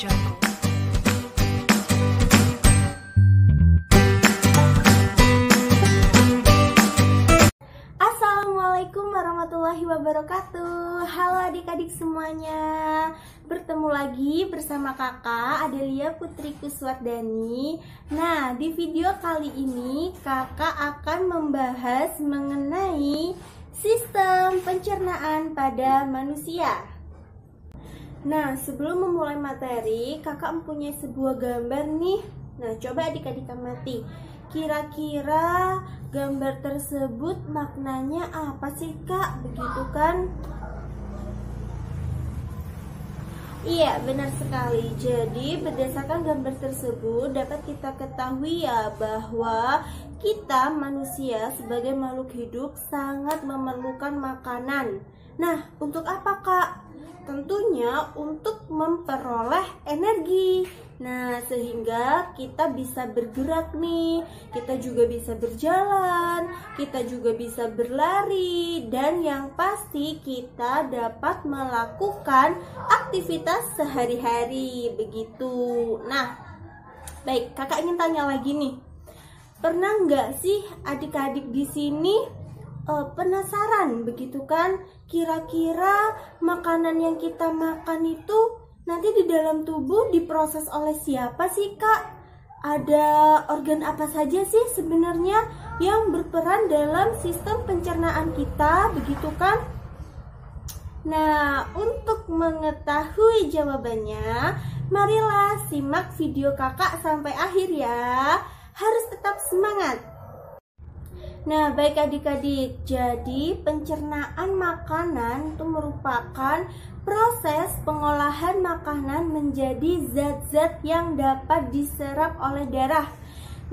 Jungle. Assalamualaikum warahmatullahi wabarakatuh. Halo adik-adik semuanya, bertemu lagi bersama kakak Adelia Putri Kuswardani. Nah, di video kali ini kakak akan membahas mengenai sistem pencernaan pada manusia. Nah, sebelum memulai materi, kakak mempunyai sebuah gambar nih. Nah, coba adik-adik amati. Kira-kira gambar tersebut maknanya apa sih, Kak? Begitu kan? Iya, benar sekali. Jadi, berdasarkan gambar tersebut dapat kita ketahui ya bahwa kita manusia sebagai makhluk hidup sangat memerlukan makanan. Nah, untuk apa, Kak? Tentunya untuk memperoleh energi. Nah, sehingga kita bisa bergerak nih, kita juga bisa berjalan, kita juga bisa berlari, dan yang pasti kita dapat melakukan aktivitas sehari-hari begitu. Nah, baik, kakak ingin tanya lagi nih. Pernah nggak sih adik-adik di sini penasaran begitu kan, kira-kira makanan yang kita makan itu nanti di dalam tubuh diproses oleh siapa sih, Kak? Ada organ apa saja sih sebenarnya yang berperan dalam sistem pencernaan kita, begitu kan? Nah, untuk mengetahui jawabannya, marilah simak video kakak sampai akhir ya. Harus tetap semangat. Nah, baik adik-adik, jadi pencernaan makanan itu merupakan proses pengolahan makanan menjadi zat-zat yang dapat diserap oleh darah.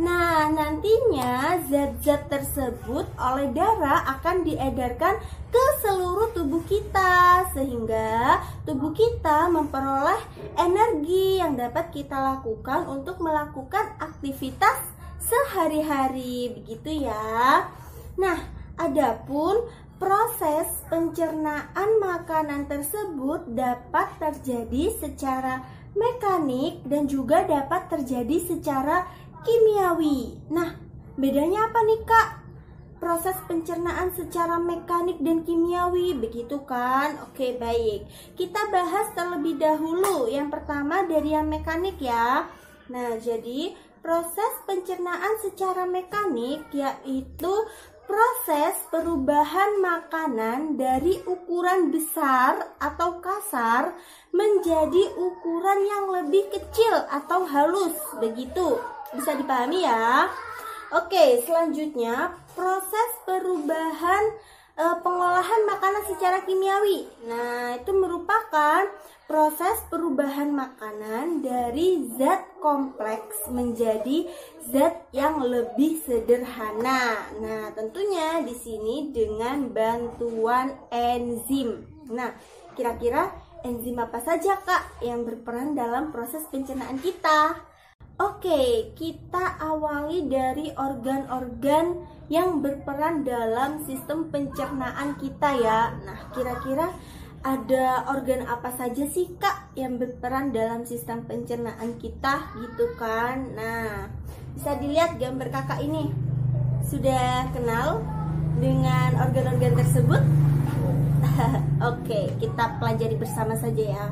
Nah, nantinya zat-zat tersebut oleh darah akan diedarkan ke seluruh tubuh kita, sehingga tubuh kita memperoleh energi yang dapat kita lakukan untuk melakukan aktivitas sehari-hari, begitu ya. Nah, adapun proses pencernaan makanan tersebut dapat terjadi secara mekanik dan juga dapat terjadi secara kimiawi. Nah, bedanya apa nih, Kak? Proses pencernaan secara mekanik dan kimiawi, begitu kan? Oke, baik. Kita bahas terlebih dahulu. Yang pertama dari yang mekanik ya. Nah, jadi proses pencernaan secara mekanik yaitu proses perubahan makanan dari ukuran besar atau kasar menjadi ukuran yang lebih kecil atau halus, begitu. Bisa dipahami ya? Oke, selanjutnya proses perubahan pengolahan makanan secara kimiawi. Nah, itu merupakan proses perubahan makanan dari zat kompleks menjadi zat yang lebih sederhana. Nah, tentunya di sini dengan bantuan enzim. Nah, kira-kira enzim apa saja, Kak, yang berperan dalam proses pencernaan kita? Oke, kita awali dari organ-organ yang berperan dalam sistem pencernaan kita ya. Nah, kira-kira ada organ apa saja sih, Kak, yang berperan dalam sistem pencernaan kita, gitu kan? Nah, bisa dilihat gambar kakak ini. Sudah kenal dengan organ-organ tersebut? Oke, kita pelajari bersama saja ya.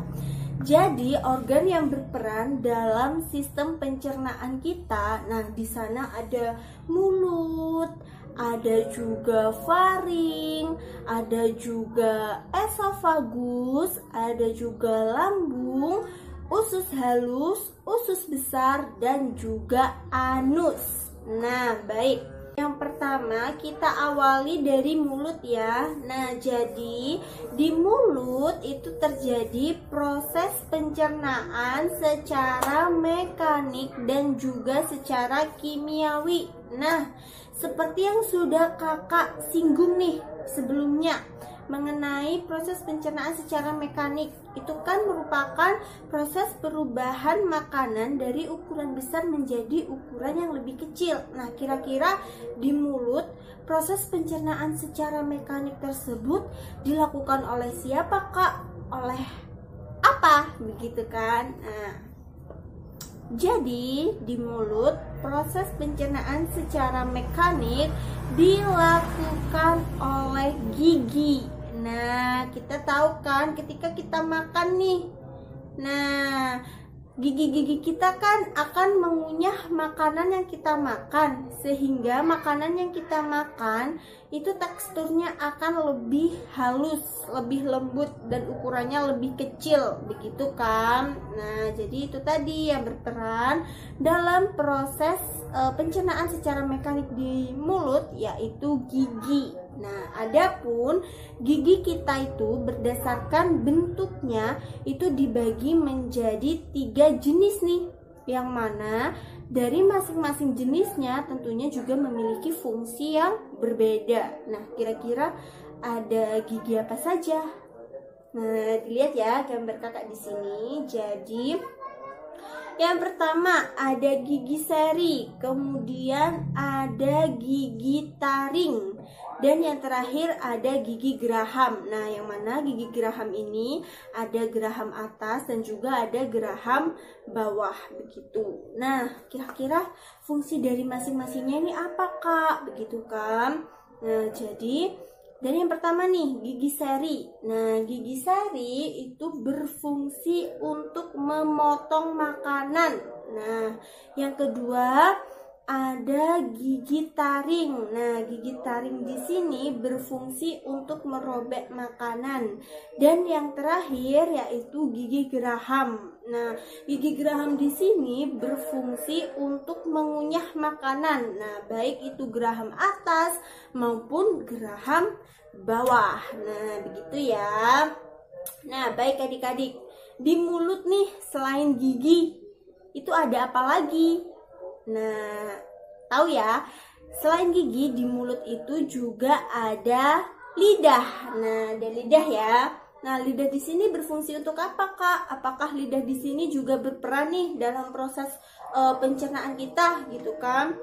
Jadi organ yang berperan dalam sistem pencernaan kita, nah di sana ada mulut, ada juga faring, ada juga esofagus, ada juga lambung, usus halus, usus besar, dan juga anus. Nah, baik. Yang pertama kita awali dari mulut ya. Nah, jadi di mulut itu terjadi proses pencernaan secara mekanik dan juga secara kimiawi. Nah, seperti yang sudah kakak singgung nih sebelumnya mengenai proses pencernaan secara mekanik, itu kan merupakan proses perubahan makanan dari ukuran besar menjadi ukuran yang lebih kecil. Nah, kira-kira di mulut proses pencernaan secara mekanik tersebut dilakukan oleh siapa, Kak? Oleh apa, begitu kan? Nah, jadi di mulut proses pencernaan secara mekanik dilakukan oleh gigi. Nah, kita tahu kan ketika kita makan nih, nah gigi-gigi kita kan akan mengunyah makanan yang kita makan, sehingga makanan yang kita makan itu teksturnya akan lebih halus, lebih lembut, dan ukurannya lebih kecil, begitu kan? Nah, jadi itu tadi yang berperan dalam proses pencernaan secara mekanik di mulut, yaitu gigi. Nah, adapun gigi kita itu berdasarkan bentuknya itu dibagi menjadi 3 jenis nih, yang mana dari masing-masing jenisnya tentunya juga memiliki fungsi yang berbeda. Nah, kira-kira ada gigi apa saja? Nah, dilihat ya gambar kakak di sini. Jadi yang pertama ada gigi seri, kemudian ada gigi taring, dan yang terakhir ada gigi geraham. Nah, yang mana gigi geraham ini ada geraham atas dan juga ada geraham bawah, begitu. Nah, kira-kira fungsi dari masing-masingnya ini apa, Kak? Begitu kan? Nah, jadi dari yang pertama nih, gigi seri. Nah, gigi seri itu berfungsi untuk memotong makanan. Nah, yang kedua ada gigi taring. Nah, gigi taring di sini berfungsi untuk merobek makanan. Dan yang terakhir yaitu gigi geraham. Nah, gigi geraham di sini berfungsi untuk mengunyah makanan. Nah, baik itu geraham atas maupun geraham bawah. Nah, begitu ya. Nah, baik adik-adik, di mulut nih selain gigi itu ada apa lagi? Nah, tahu ya, selain gigi di mulut itu juga ada lidah. Nah, ada lidah ya. Nah, lidah di sini berfungsi untuk apa, Kak? Apakah lidah di sini juga berperan nih dalam proses pencernaan kita, gitu kan?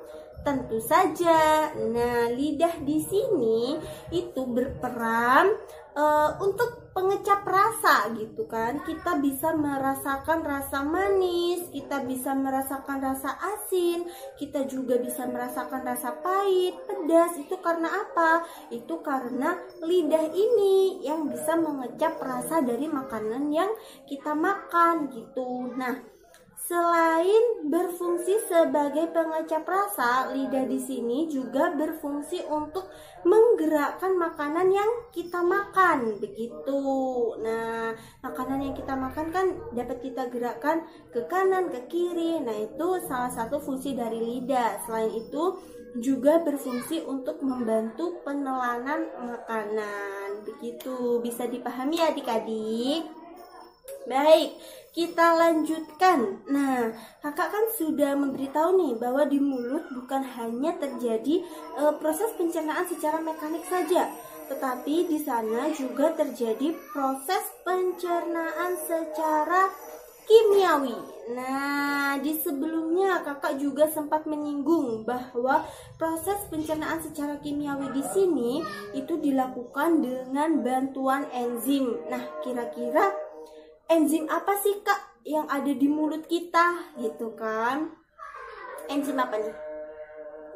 Tentu saja. Nah, lidah di sini itu berperan untuk pengecap rasa, gitu kan? Kita bisa merasakan rasa manis, kita bisa merasakan rasa asin, kita juga bisa merasakan rasa pahit, pedas. Itu karena apa? Itu karena lidah ini yang bisa mengecap rasa dari makanan yang kita makan, gitu. Nah, selain berfungsi sebagai pengecap rasa, lidah di sini juga berfungsi untuk menggerakkan makanan yang kita makan, begitu. Nah, makanan yang kita makan kan dapat kita gerakkan ke kanan, ke kiri. Nah, itu salah satu fungsi dari lidah. Selain itu juga berfungsi untuk membantu penelanan makanan, begitu. Bisa dipahami ya adik-adik? Baik, kita lanjutkan. Nah, kakak kan sudah memberitahu nih bahwa di mulut bukan hanya terjadi proses pencernaan secara mekanik saja, tetapi di sana juga terjadi proses pencernaan secara kimiawi. Nah, di sebelumnya kakak juga sempat menyinggung bahwa proses pencernaan secara kimiawi di sini itu dilakukan dengan bantuan enzim. Nah, kira-kira enzim apa sih, Kak, yang ada di mulut kita, gitu kan? Enzim apa nih?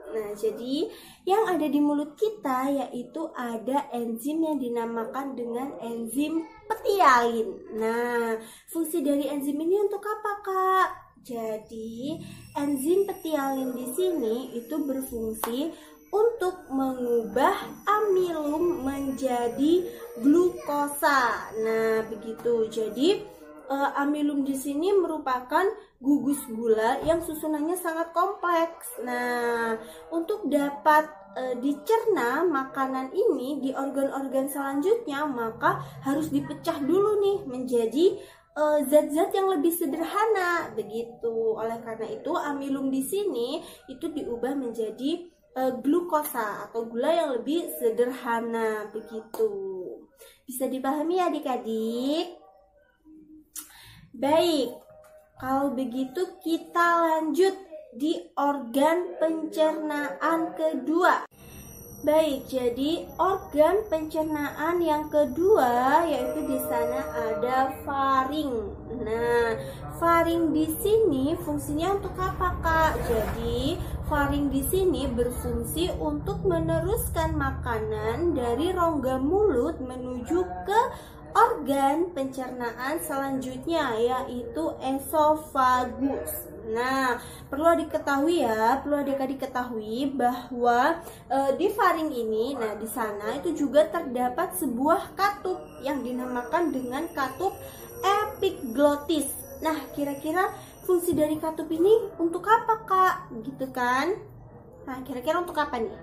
Nah, jadi yang ada di mulut kita yaitu ada enzim yang dinamakan dengan enzim petialin. Nah, fungsi dari enzim ini untuk apa, Kak? Jadi, enzim petialin di sini itu berfungsi untuk mengubah amilum menjadi glukosa. Nah, begitu. Jadi amilum di sini merupakan gugus gula yang susunannya sangat kompleks. Nah, untuk dapat dicerna makanan ini di organ-organ selanjutnya, maka harus dipecah dulu nih menjadi zat-zat yang lebih sederhana, begitu. Oleh karena itu, amilum di sini itu diubah menjadi glukosa atau gula yang lebih sederhana, begitu. Bisa dipahami ya adik-adik? Baik, kalau begitu kita lanjut di organ pencernaan kedua. Baik, jadi organ pencernaan yang kedua yaitu di sana ada faring. Nah, faring di sini fungsinya untuk apa, Kak? Jadi, faring di sini berfungsi untuk meneruskan makanan dari rongga mulut menuju ke organ pencernaan selanjutnya yaitu esofagus. Nah, perlu diketahui ya, perlu adik-adik ketahui bahwa di faring ini, nah di sana itu juga terdapat sebuah katup yang dinamakan dengan katup epiglottis. Nah, kira-kira fungsi dari katup ini untuk apa, Kak? Gitu kan? Nah, kira-kira untuk apa nih?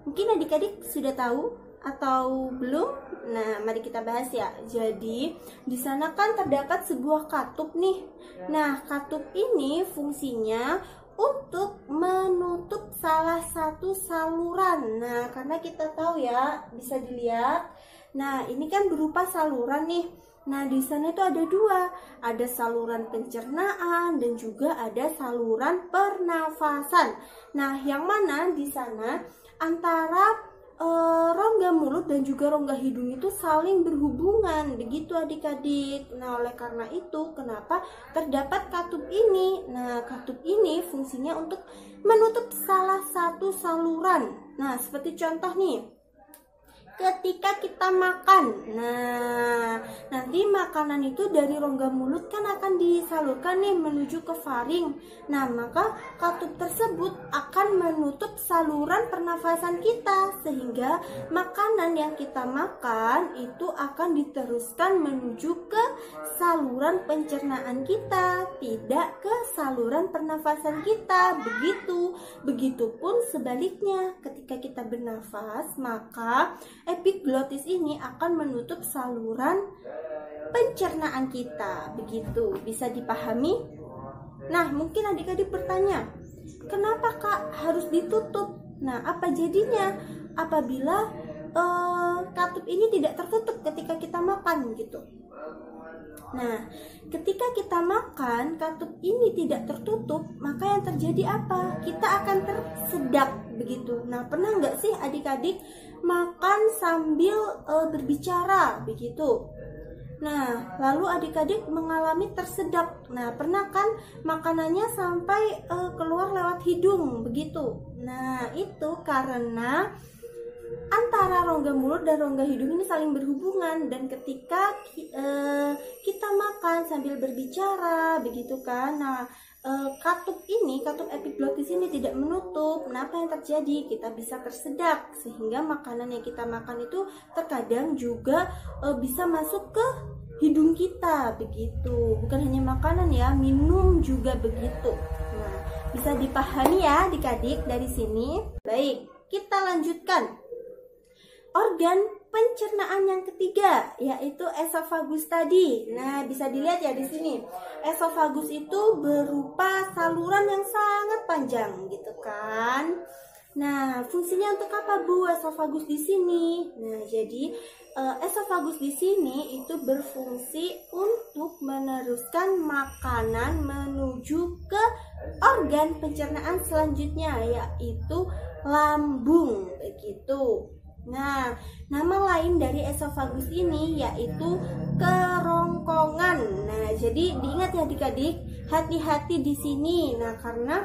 Mungkin adik-adik sudah tahu atau belum? Nah, mari kita bahas ya. Jadi, di sana kan terdapat sebuah katup nih. Nah, katup ini fungsinya untuk menutup salah satu saluran. Nah, karena kita tahu ya, bisa dilihat. Nah, ini kan berupa saluran nih. Nah, di sana itu ada dua. Ada saluran pencernaan dan juga ada saluran pernafasan. Nah, yang mana di sana antara rongga mulut dan juga rongga hidung itu saling berhubungan, begitu adik-adik. Nah, oleh karena itu kenapa terdapat katup ini? Nah, katup ini fungsinya untuk menutup salah satu saluran. Nah, seperti contoh nih, ketika kita makan, nah nanti makanan itu dari rongga mulut kan akan disalurkan nih menuju ke faring. Nah, maka katup tersebut akan menutup saluran pernafasan kita sehingga makanan yang kita makan itu akan diteruskan menuju ke saluran pencernaan kita, tidak ke saluran pernafasan kita. Begitupun sebaliknya, ketika kita bernafas, maka epiglottis ini akan menutup saluran pencernaan kita. Begitu, bisa dipahami? Nah, mungkin adik-adik bertanya, kenapa Kak harus ditutup? Nah, apa jadinya apabila katup ini tidak tertutup ketika kita makan gitu? Nah, ketika kita makan, katup ini tidak tertutup, maka yang terjadi apa? Kita akan tersedak begitu. Nah, pernah nggak sih adik-adik makan sambil berbicara begitu? Nah, lalu adik-adik mengalami tersedak. Nah, pernah kan makanannya sampai keluar lewat hidung begitu? Nah, itu karena antara rongga mulut dan rongga hidung ini saling berhubungan, dan ketika kita makan sambil berbicara begitu kan, nah katup epiglottis ini tidak menutup. Nah, apa yang terjadi? Kita bisa tersedak sehingga makanan yang kita makan itu terkadang juga bisa masuk ke hidung kita begitu. Bukan hanya makanan ya, minum juga begitu. Nah, bisa dipahami ya adik-adik dari sini. Baik, kita lanjutkan. Organ pencernaan yang ketiga yaitu esofagus tadi. Nah, bisa dilihat ya di sini. Esofagus itu berupa saluran yang sangat panjang gitu kan. Nah, fungsinya untuk apa Bu esofagus di sini? Nah, jadi esofagus di sini itu berfungsi untuk meneruskan makanan menuju ke organ pencernaan selanjutnya yaitu lambung begitu. Nah, nama lain dari esofagus ini yaitu kerongkongan. Nah, jadi diingat ya adik-adik, hati-hati di sini. Nah, karena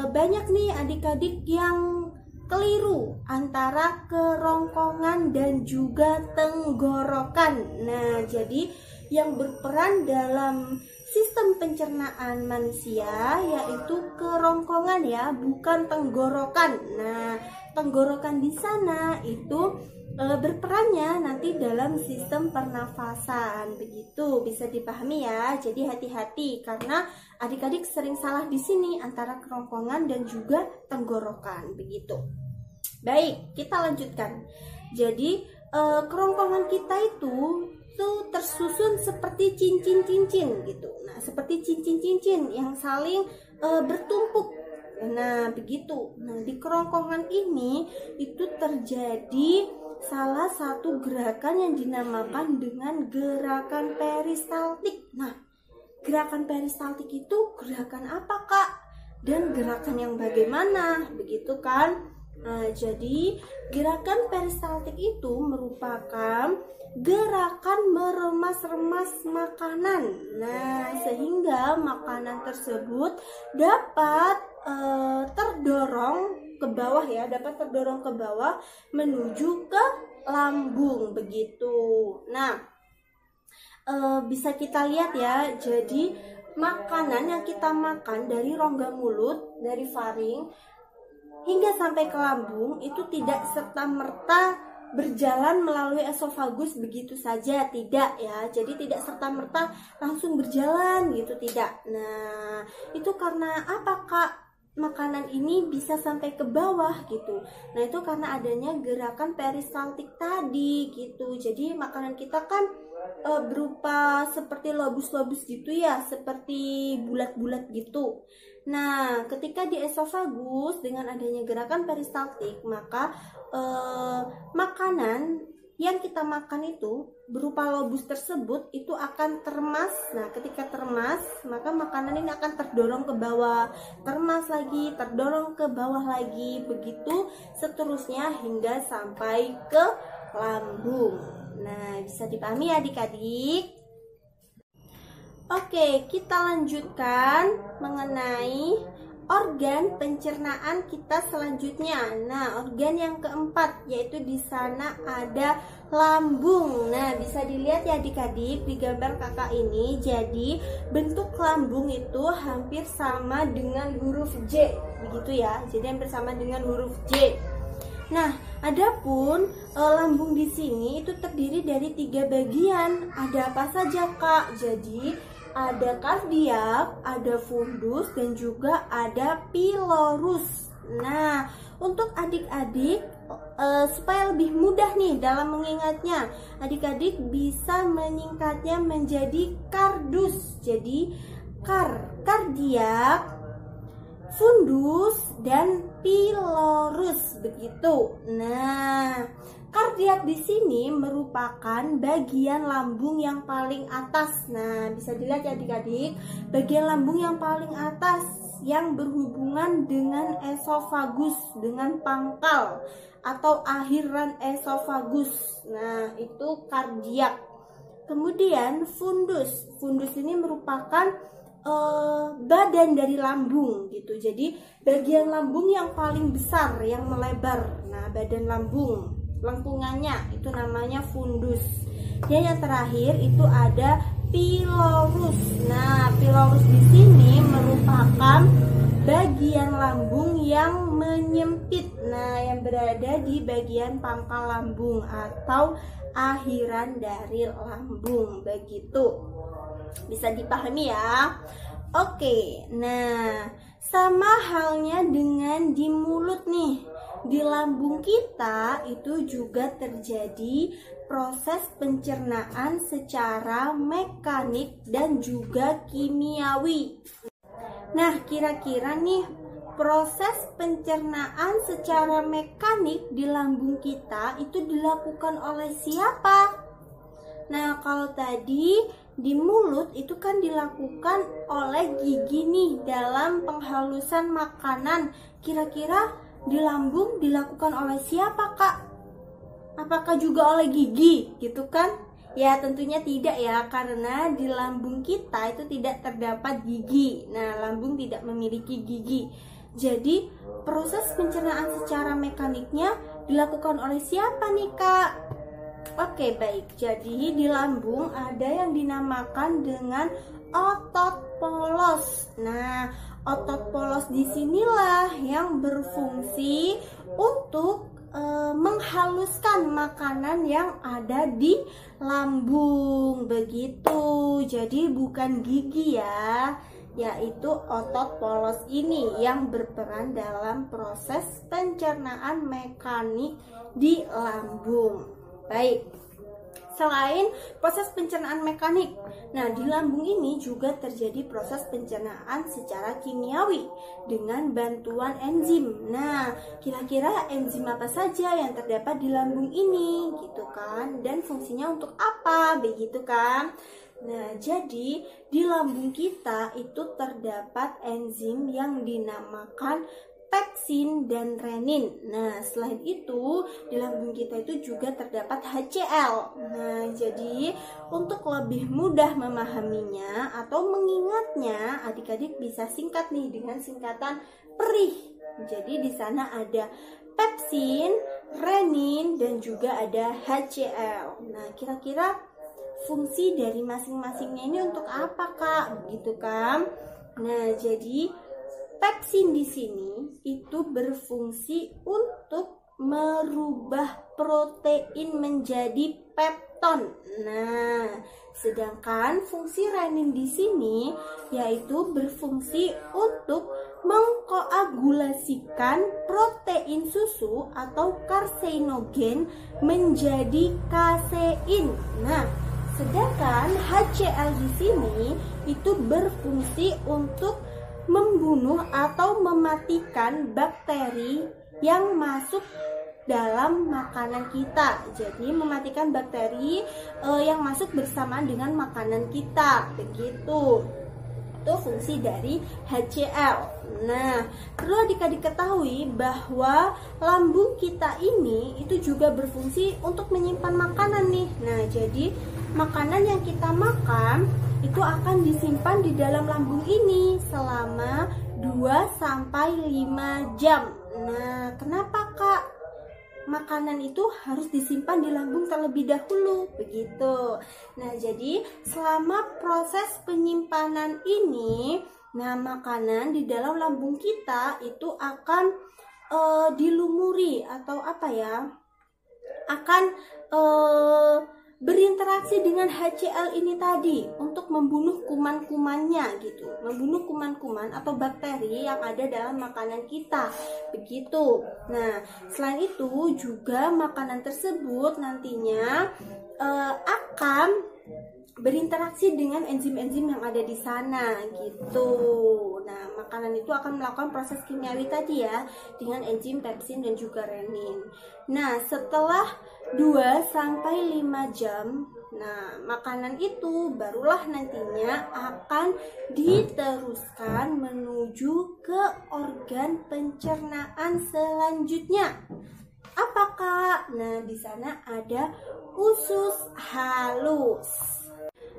banyak nih adik-adik yang keliru antara kerongkongan dan juga tenggorokan. Nah, jadi yang berperan dalam sistem pencernaan manusia yaitu kerongkongan ya, bukan tenggorokan. Nah, tenggorokan di sana itu berperannya nanti dalam sistem pernafasan. Begitu, bisa dipahami ya. Jadi hati-hati karena adik-adik sering salah di sini antara kerongkongan dan juga tenggorokan. Begitu. Baik, kita lanjutkan. Jadi kerongkongan kita itu tersusun seperti cincin-cincin gitu. Nah, seperti cincin-cincin yang saling bertumpuk. Nah, begitu. Nah, di kerongkongan ini itu terjadi salah satu gerakan yang dinamakan dengan gerakan peristaltik. Nah, gerakan peristaltik itu gerakan apa, Kak? Dan gerakan yang bagaimana? Begitu kan? Nah, jadi gerakan peristaltik itu merupakan gerakan meremas-remas makanan. Nah, sehingga makanan tersebut dapat terdorong ke bawah ya, dapat terdorong ke bawah menuju ke lambung begitu. Nah, bisa kita lihat ya, jadi makanan yang kita makan dari rongga mulut, dari faring hingga sampai ke lambung itu tidak serta-merta berjalan melalui esofagus begitu saja, tidak ya. Jadi tidak serta-merta langsung berjalan gitu, tidak. Nah, itu karena apa, Kak? Makanan ini bisa sampai ke bawah gitu. Nah, itu karena adanya gerakan peristaltik tadi gitu. Jadi makanan kita kan berupa seperti lobus-lobus gitu ya, seperti bulat-bulat gitu. Nah, ketika di esofagus dengan adanya gerakan peristaltik, maka makanan yang kita makan itu berupa lobus tersebut itu akan termas. Nah, ketika termas, maka makanan ini akan terdorong ke bawah, termas lagi, terdorong ke bawah lagi, begitu seterusnya hingga sampai ke lambung. Nah, bisa dipahami ya adik-adik? Oke, kita lanjutkan mengenai organ pencernaan kita selanjutnya. Nah, organ yang keempat yaitu di sana ada lambung. Nah, bisa dilihat ya adik-adik di gambar kakak ini. Jadi, bentuk lambung itu hampir sama dengan huruf J, begitu ya. Jadi hampir sama dengan huruf J. Nah, adapun lambung di sini itu terdiri dari 3 bagian. Ada apa saja, Kak? Jadi ada kardiak, ada fundus, dan juga ada pilorus. Nah, untuk adik-adik supaya lebih mudah nih dalam mengingatnya, adik-adik bisa menyingkatnya menjadi kardus. Jadi kardiak, fundus, dan pilorus begitu. Nah, kardiak di sini merupakan bagian lambung yang paling atas. Nah, bisa dilihat ya adik-adik, bagian lambung yang paling atas yang berhubungan dengan esofagus, dengan pangkal atau akhiran esofagus. Nah, itu kardiak. Kemudian fundus. Fundus ini merupakan badan dari lambung gitu. Jadi bagian lambung yang paling besar, yang melebar. Nah, badan lambung, lengkungannya itu namanya fundus. Dan yang terakhir itu ada pilorus. Nah, pilorus di sini merupakan bagian lambung yang menyempit. Nah, yang berada di bagian pangkal lambung atau akhiran dari lambung begitu. Bisa dipahami ya? Oke, nah sama halnya dengan di mulut nih. Di lambung kita itu juga terjadi proses pencernaan secara mekanik dan juga kimiawi. Nah, kira-kira nih proses pencernaan secara mekanik di lambung kita itu dilakukan oleh siapa? Nah, kalau tadi di mulut itu kan dilakukan oleh gigi nih dalam penghalusan makanan. Kira-kira di lambung dilakukan oleh siapa, Kak? Apakah juga oleh gigi gitu kan? Ya, tentunya tidak ya, karena di lambung kita itu tidak terdapat gigi. Nah, lambung tidak memiliki gigi. Jadi, proses pencernaan secara mekaniknya dilakukan oleh siapa nih, Kak? Oke, baik. Jadi di lambung ada yang dinamakan dengan otot polos. Nah, otot polos disinilah yang berfungsi untuk menghaluskan makanan yang ada di lambung. Begitu. Jadi bukan gigi ya, yaitu otot polos ini yang berperan dalam proses pencernaan mekanik di lambung. Baik, selain proses pencernaan mekanik, nah di lambung ini juga terjadi proses pencernaan secara kimiawi dengan bantuan enzim. Nah, kira-kira enzim apa saja yang terdapat di lambung ini, gitu kan? Dan fungsinya untuk apa, begitu kan? Nah, jadi di lambung kita itu terdapat enzim yang dinamakan pepsin, dan renin. Nah, selain itu di lambung kita itu juga terdapat HCl. Nah, jadi untuk lebih mudah memahaminya atau mengingatnya, adik-adik bisa singkat nih dengan singkatan PERIH. Jadi di sana ada pepsin, renin, dan juga ada HCl. Nah, kira-kira fungsi dari masing-masingnya ini untuk apa, Kak? Begitu kan? Nah, jadi pepsin di sini itu berfungsi untuk merubah protein menjadi pepton. Nah, sedangkan fungsi renin di sini yaitu berfungsi untuk mengkoagulasikan protein susu atau karsinogen menjadi kasein. Nah, sedangkan HCl di sini itu berfungsi untuk membunuh atau mematikan bakteri yang masuk dalam makanan kita. Jadi mematikan bakteri yang masuk bersamaan dengan makanan kita. Begitu. Itu fungsi dari HCl. Nah, perlu adik-adik ketahui bahwa lambung kita ini itu juga berfungsi untuk menyimpan makanan nih. Nah, jadi makanan yang kita makan itu akan disimpan di dalam lambung ini selama 2-5 jam. Nah, kenapa, Kak? Makanan itu harus disimpan di lambung terlebih dahulu, begitu. Nah, jadi selama proses penyimpanan ini, nah makanan di dalam lambung kita itu akan dilumuri atau apa ya? Akan berinteraksi dengan HCl ini tadi untuk membunuh kuman-kumannya gitu, membunuh kuman-kuman atau bakteri yang ada dalam makanan kita, begitu. Nah, selain itu juga makanan tersebut nantinya akan berinteraksi dengan enzim-enzim yang ada di sana gitu. Nah, makanan itu akan melakukan proses kimiawi tadi ya dengan enzim pepsin dan juga renin. Nah, setelah 2-5 jam, nah makanan itu barulah nantinya akan diteruskan menuju ke organ pencernaan selanjutnya. Apakah? Nah, di sana ada usus halus.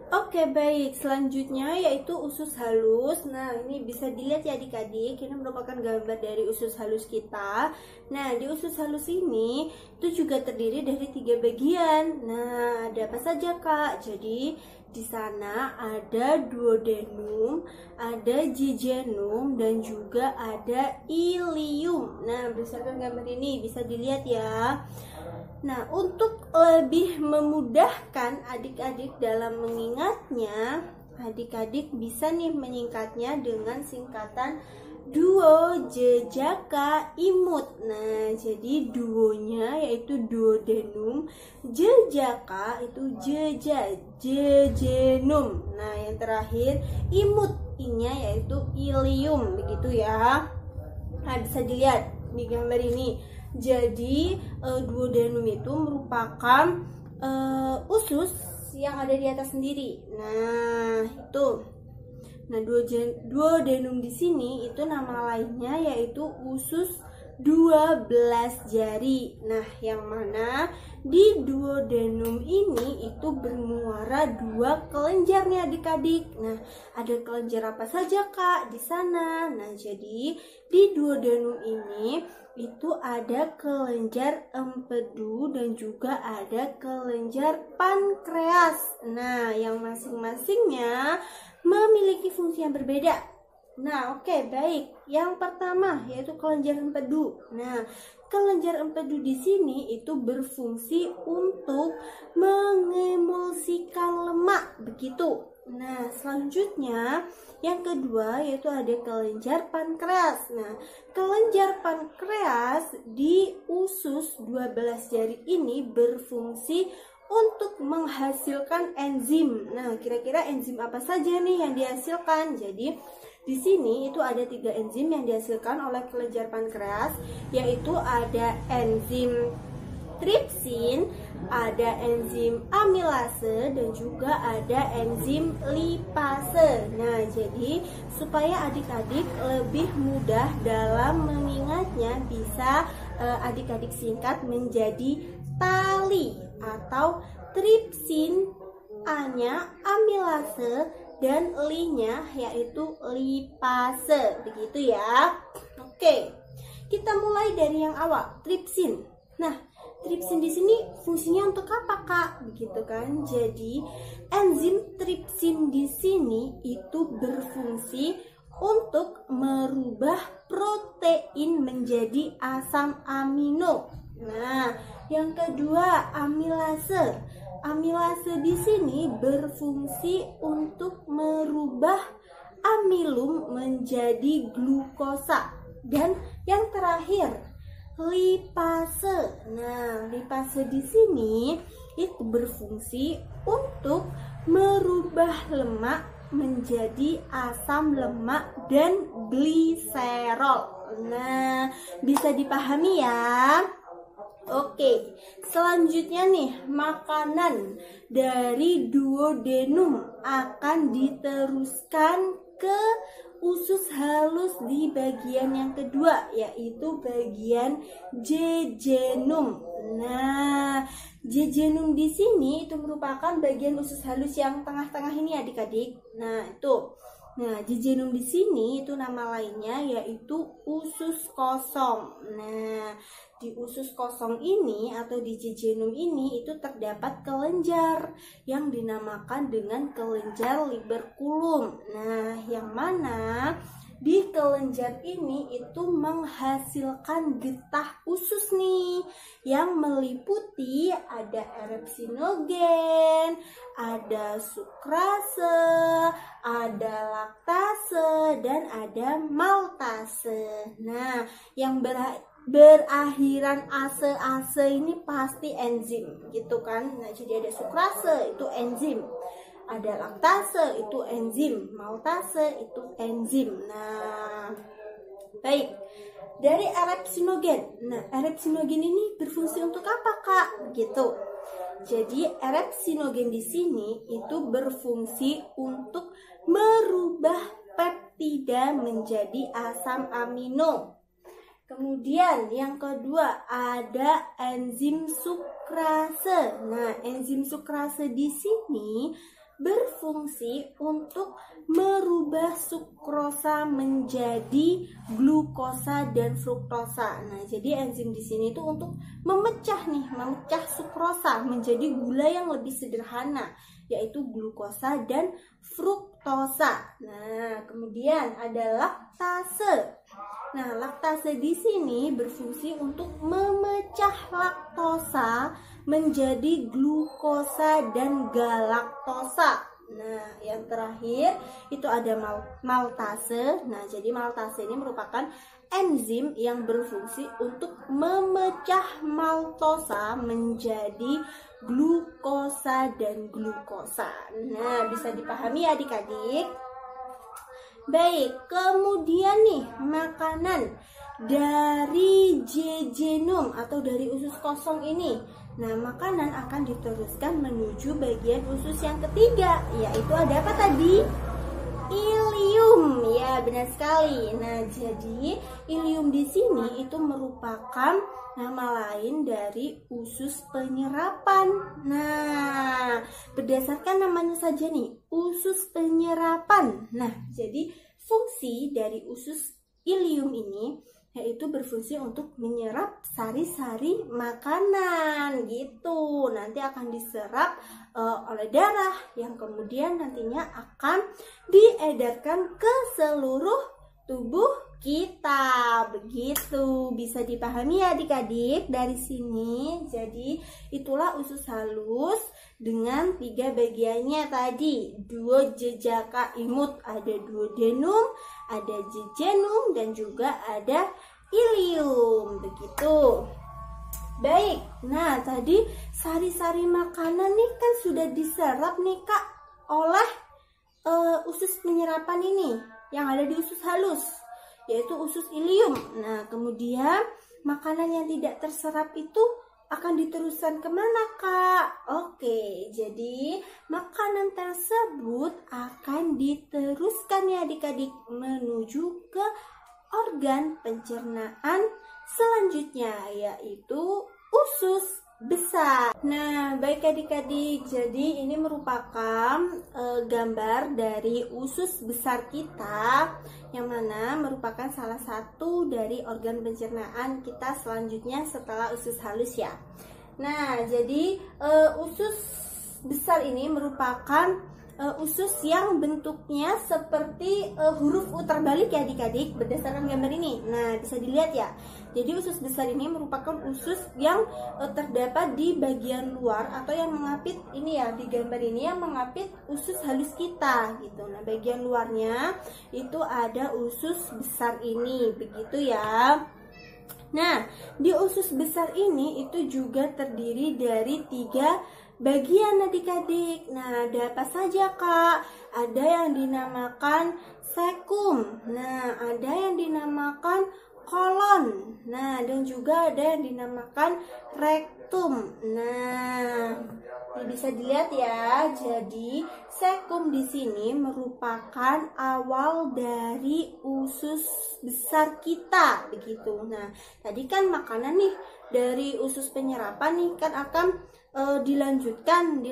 Oke, baik, selanjutnya yaitu usus halus. Nah, ini bisa dilihat ya adik-adik, ini merupakan gambar dari usus halus kita. Nah, di usus halus ini itu juga terdiri dari 3 bagian. Nah, ada apa saja, Kak? Jadi di sana ada duodenum, ada jejunum, dan juga ada ilium. Nah, berdasarkan gambar ini bisa dilihat ya. Nah, untuk lebih memudahkan adik-adik dalam mengingatnya, adik-adik bisa nih menyingkatnya dengan singkatan duo jejaka imut. Nah, jadi duonya yaitu duodenum, jejaka itu jejunum. Nah, yang terakhir imut, I-nya yaitu ilium, begitu ya. Nah, bisa dilihat di gambar ini. Jadi duodenum itu merupakan usus yang ada di atas sendiri. Nah, itu. Nah, duodenum di sini itu nama lainnya yaitu usus 12 jari. Nah, yang mana di duodenum ini itu bermuara 2 kelenjar nih adik-adik. Nah, ada kelenjar apa saja, Kak, di sana? Nah, jadi di duodenum ini itu ada kelenjar empedu dan juga ada kelenjar pankreas. Nah, yang masing-masingnya memiliki fungsi yang berbeda. Nah, oke, baik. Yang pertama yaitu kelenjar empedu. Nah, kelenjar empedu di sini itu berfungsi untuk mengemulsikan lemak, begitu. Nah, selanjutnya yang kedua yaitu ada kelenjar pankreas. Nah, kelenjar pankreas di usus 12 jari ini berfungsi untuk menghasilkan enzim. Nah, kira-kira enzim apa saja nih yang dihasilkan? Jadi, di sini itu ada 3 enzim yang dihasilkan oleh kelenjar pankreas, yaitu ada enzim tripsin, ada enzim amilase, dan juga ada enzim lipase. Nah, jadi supaya adik-adik lebih mudah dalam mengingatnya, bisa adik-adik singkat menjadi tali atau tripsin, A-nya amilase, dan Li-nya yaitu lipase. Begitu ya. Oke. Kita mulai dari yang awal, tripsin. Nah, tripsin di sini fungsinya untuk apa, Kak? Begitu kan? Jadi, enzim tripsin di sini itu berfungsi untuk merubah protein menjadi asam amino. Nah, yang kedua, amilase. Amilase di sini berfungsi untuk merubah amilum menjadi glukosa. Dan yang terakhir, lipase. Nah, lipase di sini itu berfungsi untuk merubah lemak menjadi asam lemak dan gliserol. Nah, bisa dipahami ya? Oke, selanjutnya nih, makanan dari duodenum akan diteruskan ke usus halus di bagian yang kedua, yaitu bagian jejunum. Nah, jejunum di sini itu merupakan bagian usus halus yang tengah-tengah ini adik-adik. Nah, itu. Nah, jejunum di sini itu nama lainnya yaitu usus kosong. Nah, di usus kosong ini atau di jejunum ini itu terdapat kelenjar yang dinamakan dengan kelenjar liberkulum. Nah, yang mana di kelenjar ini itu menghasilkan getah usus nih yang meliputi ada erepsinogen, ada sukrase, ada laktase, dan ada maltase. Nah, yang berakhiran ase ini pasti enzim gitu kan. Nah, jadi ada sukrase itu enzim, ada laktase itu enzim, maltase itu enzim. Nah, baik. Dari erepsinogen. Nah, erepsinogen ini berfungsi untuk apa, Kak? Gitu. Jadi erepsinogen di sini itu berfungsi untuk merubah peptida menjadi asam amino. Kemudian yang kedua ada enzim sukrase. Nah, enzim sukrase di sini berfungsi untuk merubah sukrosa menjadi glukosa dan fruktosa. Nah, jadi enzim di sini itu untuk memecah sukrosa menjadi gula yang lebih sederhana, yaitu glukosa dan fruktosa. Nah, kemudian ada laktase. Nah, laktase di sini berfungsi untuk memecah laktosa menjadi glukosa dan galaktosa. Nah, yang terakhir itu ada maltase. Nah, jadi maltase ini merupakan enzim yang berfungsi untuk memecah maltosa menjadi glukosa dan glukosa. Nah, bisa dipahami adik-adik? Baik, kemudian nih makanan dari jejunum atau dari usus kosong ini. Nah, makanan akan diteruskan menuju bagian usus yang ketiga, yaitu ada apa tadi? Ilium. Ya, benar sekali. Nah, jadi ilium di sini itu merupakan nama lain dari usus penyerapan. Nah, berdasarkan namanya saja nih, usus penyerapan. Nah, jadi fungsi dari usus ilium ini yaitu berfungsi untuk menyerap sari-sari makanan gitu. Nanti akan diserap oleh darah yang kemudian nantinya akan diedarkan ke seluruh tubuh kita. Begitu, bisa dipahami ya adik-adik dari sini. Jadi itulah usus halus dengan 3 bagiannya tadi. Duodejaka imut, ada duodenum, ada jejunum, dan juga ada ilium. Begitu. Baik, nah tadi sari-sari makanan nih kan sudah diserap nih Kak oleh usus penyerapan ini yang ada di usus halus, yaitu usus ilium. Nah, kemudian makanan yang tidak terserap itu akan diteruskan kemana, Kak? Oke, jadi makanan tersebut akan diteruskan ya adik-adik menuju ke organ pencernaan selanjutnya, yaitu usus besar. Nah, baik adik-adik, jadi ini merupakan gambar dari usus besar kita, yang mana merupakan salah satu dari organ pencernaan kita selanjutnya setelah usus halus ya. Nah, jadi usus besar ini merupakan usus yang bentuknya seperti huruf U terbalik ya adik-adik, berdasarkan gambar ini. Nah, bisa dilihat ya. Jadi usus besar ini merupakan usus yang terdapat di bagian luar atau yang mengapit ini ya, di gambar ini yang mengapit usus halus kita gitu. Nah, bagian luarnya itu ada usus besar ini, begitu ya. Nah, di usus besar ini itu juga terdiri dari 3 bagian adik-adik. Nah, ada apa saja, Kak? Ada yang dinamakan sekum. Nah, ada yang dinamakan kolon. Nah, dan juga ada yang dinamakan rektum. Nah, ini bisa dilihat ya. Jadi, sekum di sini merupakan awal dari usus besar kita, begitu. Nah, tadi kan makanan nih dari usus penyerapan nih kan akan dilanjutkan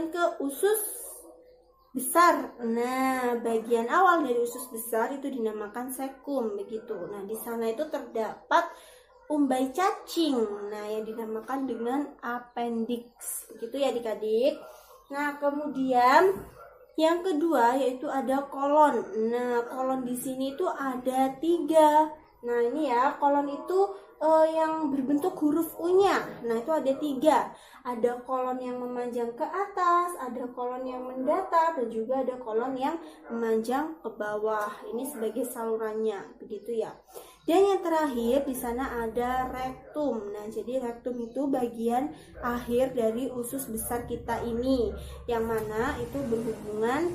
ke usus besar. Nah, bagian awal dari usus besar itu dinamakan sekum, begitu. Nah, di sana itu terdapat umbai cacing. Nah, yang dinamakan dengan appendix, begitu ya adik-adik. Nah, kemudian yang kedua yaitu ada kolon. Nah, kolon di sini itu ada 3. Nah, ini ya, kolon itu yang berbentuk huruf U-nya. Nah, itu ada 3. Ada kolon yang memanjang ke atas, ada kolon yang mendatar, dan juga ada kolon yang memanjang ke bawah. Ini sebagai salurannya, begitu ya. Dan yang terakhir di sana ada rektum. Nah, jadi rektum itu bagian akhir dari usus besar kita ini, yang mana itu berhubungan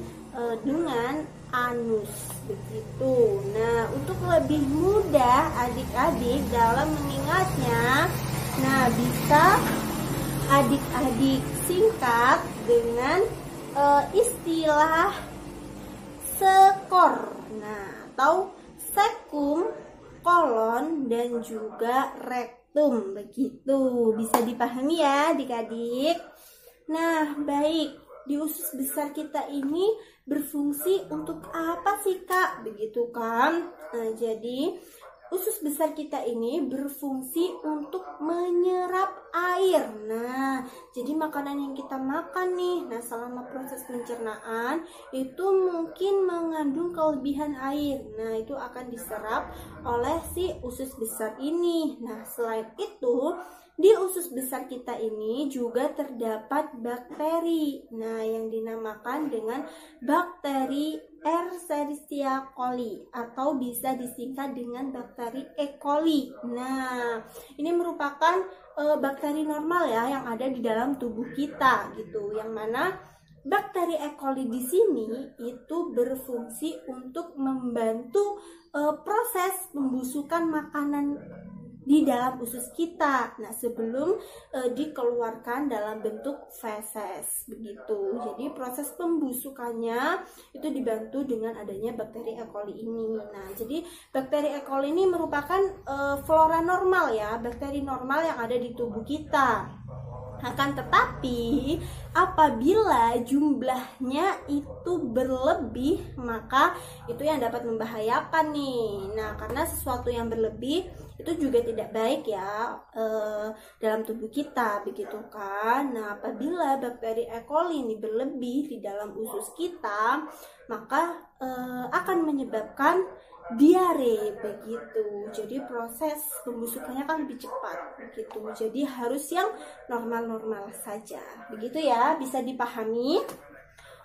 dengan anus, begitu. Nah, untuk lebih mudah adik-adik dalam mengingatnya, nah bisa adik-adik singkat dengan istilah sekor. Nah, atau sekum, kolon, dan juga rektum, begitu. Bisa dipahami ya adik-adik. Nah, baik, di usus besar kita ini berfungsi untuk apa sih, Kak? Begitu kan? Nah, jadi usus besar kita ini berfungsi untuk menyerap air. Nah, jadi makanan yang kita makan nih, nah selama proses pencernaan itu mungkin mengandung kelebihan air. Nah, itu akan diserap oleh si usus besar ini. Nah, selain itu, di usus besar kita ini juga terdapat bakteri. Nah, yang dinamakan dengan bakteri Escherichia coli atau bisa disingkat dengan bakteri E. coli. Nah, ini merupakan bakteri normal ya yang ada di dalam tubuh kita gitu. Yang mana bakteri E. coli di sini itu berfungsi untuk membantu proses pembusukan makanan di dalam usus kita. Nah, sebelum dikeluarkan dalam bentuk feses, begitu. Jadi proses pembusukannya itu dibantu dengan adanya bakteri E. coli ini. Nah, jadi bakteri E. coli ini merupakan flora normal ya, bakteri normal yang ada di tubuh kita. Akan tetapi apabila jumlahnya itu berlebih, maka itu yang dapat membahayakan nih. Nah, karena sesuatu yang berlebih itu juga tidak baik ya dalam tubuh kita, begitu kan. Nah, apabila bakteri E. coli ini berlebih di dalam usus kita, maka akan menyebabkan diare, begitu. Jadi proses pembusukannya kan lebih cepat, begitu. Jadi harus yang normal-normal saja, begitu ya, bisa dipahami.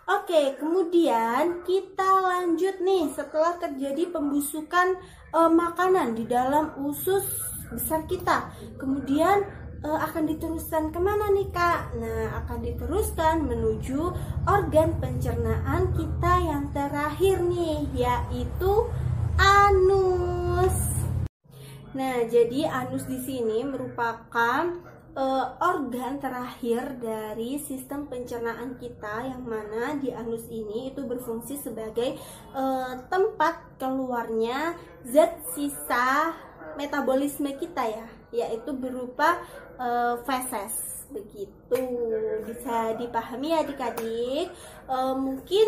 Oke, kemudian kita lanjut nih. Setelah terjadi pembusukan makanan di dalam usus besar kita, kemudian akan diteruskan kemana nih, Kak? Nah, akan diteruskan menuju organ pencernaan kita yang terakhir nih, yaitu anus. Nah, jadi anus di sini merupakan organ terakhir dari sistem pencernaan kita, yang mana di anus ini itu berfungsi sebagai tempat keluarnya zat sisa metabolisme kita ya, yaitu berupa feses. Begitu, bisa dipahami ya adik-adik. Mungkin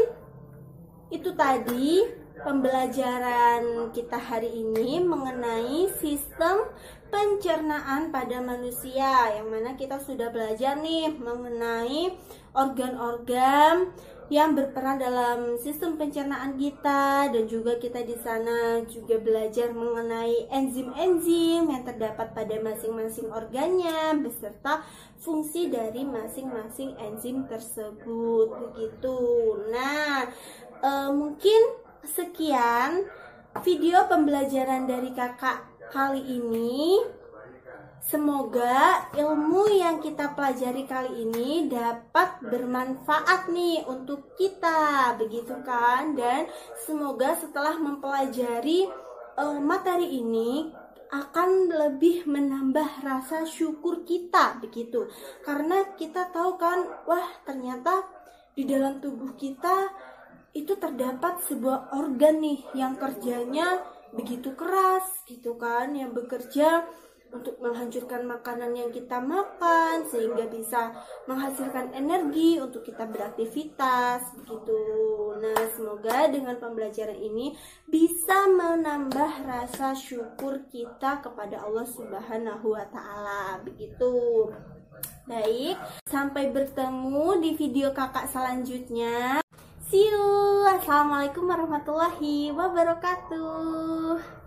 itu tadi pembelajaran kita hari ini mengenai sistem pencernaan pada manusia, yang mana kita sudah belajar nih mengenai organ-organ yang berperan dalam sistem pencernaan kita, dan juga kita di sana juga belajar mengenai enzim-enzim yang terdapat pada masing-masing organnya beserta fungsi dari masing-masing enzim tersebut. Begitu. Nah, mungkin sekian video pembelajaran dari kakak kali ini. Semoga ilmu yang kita pelajari kali ini dapat bermanfaat nih untuk kita, begitu kan? Dan semoga setelah mempelajari materi ini akan lebih menambah rasa syukur kita, begitu. Karena kita tahu kan, wah ternyata di dalam tubuh kita itu terdapat sebuah organ nih yang kerjanya begitu keras, gitu kan, yang bekerja untuk menghancurkan makanan yang kita makan sehingga bisa menghasilkan energi untuk kita beraktivitas, begitu. Nah, semoga dengan pembelajaran ini bisa menambah rasa syukur kita kepada Allah Subhanahu wa taala, begitu. Baik, sampai bertemu di video kakak selanjutnya. See you. Assalamualaikum warahmatullahi wabarakatuh.